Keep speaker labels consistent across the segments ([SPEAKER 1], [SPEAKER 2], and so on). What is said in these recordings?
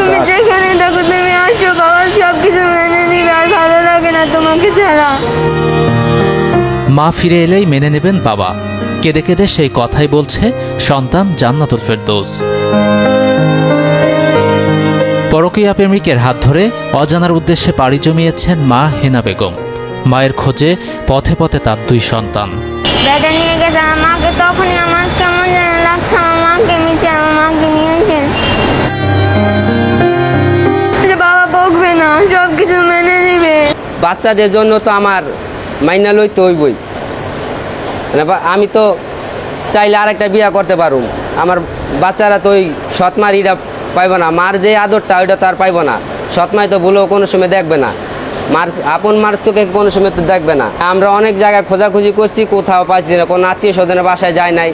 [SPEAKER 1] তুমি যেখানে থাকো তুমি আসো, বাবা সবকিছু মেনে নিবে, আর ভালো লাগে না তোমাকে ছাড়া।
[SPEAKER 2] মা ফিরে এলেই মেনে নেবেন বাবা। কেঁদে কেঁদে সেই কথাই বলছে সন্তান জান্নাতুল ফেরদৌস। পরকীয়া প্রেমিকের হাত ধরে অজানার উদ্দেশ্যে পাড়ি জমিয়েছেন মা হেনা বেগম। মায়ের খোঁজে পথে পথে তার দুই সন্তান।
[SPEAKER 1] ব্যাটা নিয়ে গেছে আমার মাকে, তখনই আমার কেমন যেন লাগছে, আমার মাকে মিছে আমার মাকে নিয়ে এসে। বাবা বকবে না, সবকিছু মেনে নিবে।
[SPEAKER 3] বাচ্চাদের জন্য তো আমার মাইনা লইতে হইবই। আমি তো চাইলে আরেকটা বিয়া করতে পারুম, আমার বাচ্চারা তো ওই সৎমার ইটা পাইব না, মার যে আদরটা ওইটা তো আর পাইব না। সৎমাই তো ভুলেও কোনো সময় দেখবে না, মার আপন মার চোখে কোনো সময় তো দেখবে না। আমরা অনেক জায়গায় খোঁজাখুঁজি করছি, কোথাও পাচ্ছি না, কোনো আত্মীয় স্বজনের বাসায় যায় নাই,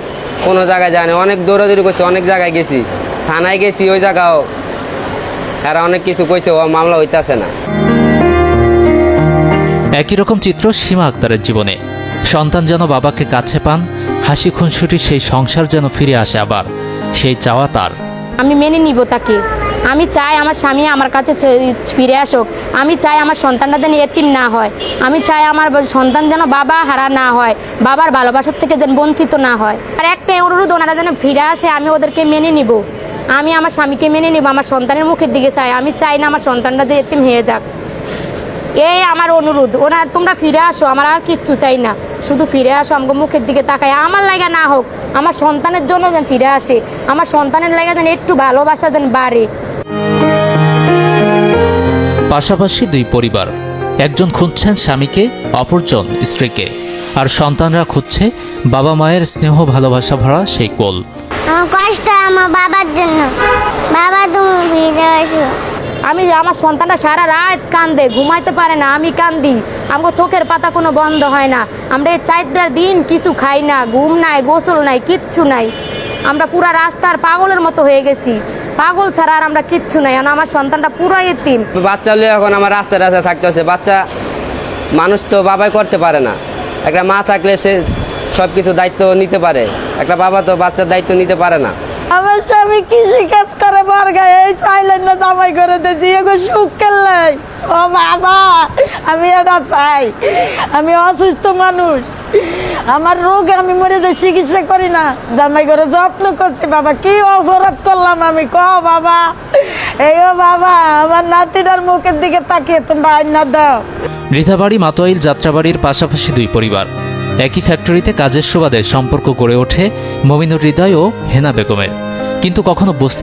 [SPEAKER 3] কোনো জায়গায় যায় না। অনেক দৌড়াদৌড়ি করছি, অনেক জায়গায় গেছি, থানায় গেছি, ওই জায়গাও এরা অনেক কিছু কইছে, ও মামলা হইতাছে না।
[SPEAKER 2] একই রকম চিত্র সীমা আক্তারের জীবনে। সন্তান যেন বাবাকে কাছে পান, হাসি খুনসুটি সেই সংসার যেন ফিরে আসে আবার, সেই চাওয়া তার।
[SPEAKER 4] আমি মেনে নিব তাকে। আমি চাই আমার স্বামী আমার কাছে ফিরে আসুক। আমি চাই আমার সন্তানটা যেন এতিম না হয়। আমি চাই আমার সন্তান যেন বাবা হারা না হয়, বাবার ভালোবাসার থেকে যেন বঞ্চিত না হয়। আর একটা অনুরোধ, ওনারা যেন ফিরে আসে, আমি ওদেরকে মেনে নিব। আমি আমার স্বামীকে মেনে নিব, আমার সন্তানের মুখের দিকে চাই। আমি চাই না আমার সন্তানটা যে এতিম হয়ে যাক। এই আমার অনুরোধ, ওনার তোমরা ফিরে আসো, আমার আর কিচ্ছু চাই না, শুধু ফিরে আসো, আমাকে মুখের দিকে তাকায়। আমার লাগা না হোক, আমার সন্তানের জন্য যেন ফিরে আসে, আমার সন্তানের লাগা যেন একটু ভালোবাসা যেন বাড়ে।
[SPEAKER 2] পাশাপাশি দুই পরিবার, একজন খুঁজছেন স্বামীকে, অপরজন স্ত্রীকে, আর সন্তানরা খুঁজছে বাবা মায়ের স্নেহ ভালোবাসা ভরা সেই কোল।
[SPEAKER 1] আমার কষ্ট আমার বাবার জন্য, বাবা তুমি ফিরে আসো।
[SPEAKER 4] আমি আমার সন্তানটা সারা রাত কান্দে, ঘুমাইতে পারে না, আমি কান্দি, আমার চোখের পাতা কোনো বন্ধ হয় না। আমরা এই 4 দিন কিছু খাই না, ঘুম নাই, গোসল নাই, কিচ্ছু নাই। আমরা পুরা রাস্তার পাগলের মতো হয়ে গেছি, পাগল ছাড়া আর আমরা কিচ্ছু নাই। আমার সন্তানটা পুরো এতিম।
[SPEAKER 3] বাচ্চা হলে এখন আমার রাস্তায় রাস্তায় থাকতে হচ্ছে। বাচ্চা মানুষ তো বাবাই করতে পারে না, একটা মা থাকলে সে সব কিছু দায়িত্ব নিতে পারে, একটা বাবা তো বাচ্চার দায়িত্ব নিতে পারে না।
[SPEAKER 5] আমার স্বামী কৃষি কাজ করে, বর্গায় এই চাইলেন না জামাই করে দিয়েছি, এগো সুখ খেললে। ও বাবা, আমি এটা চাই। আমি অসুস্থ মানুষ, আমার রোগে আমি মরে যাই, চিকিৎসা করি না, জামাই করে যত্ন করছি। বাবা কি অপরাধ করলাম আমি, ক বাবা। এই ও বাবা, আমার নাতিটার মুখের দিকে তাকিয়ে তোমরা আইনা দাও।
[SPEAKER 2] মৃধাবাড়ি মাতোয়াইল যাত্রাবাড়ির পাশাপাশি দুই পরিবার। একই ফ্যাক্টরিতে কাজের সুবাদে সম্পর্ক গড়ে ওঠে মমিনুর হৃদয় ও হেনা বেগমের। কিন্তু কখনো বুঝতে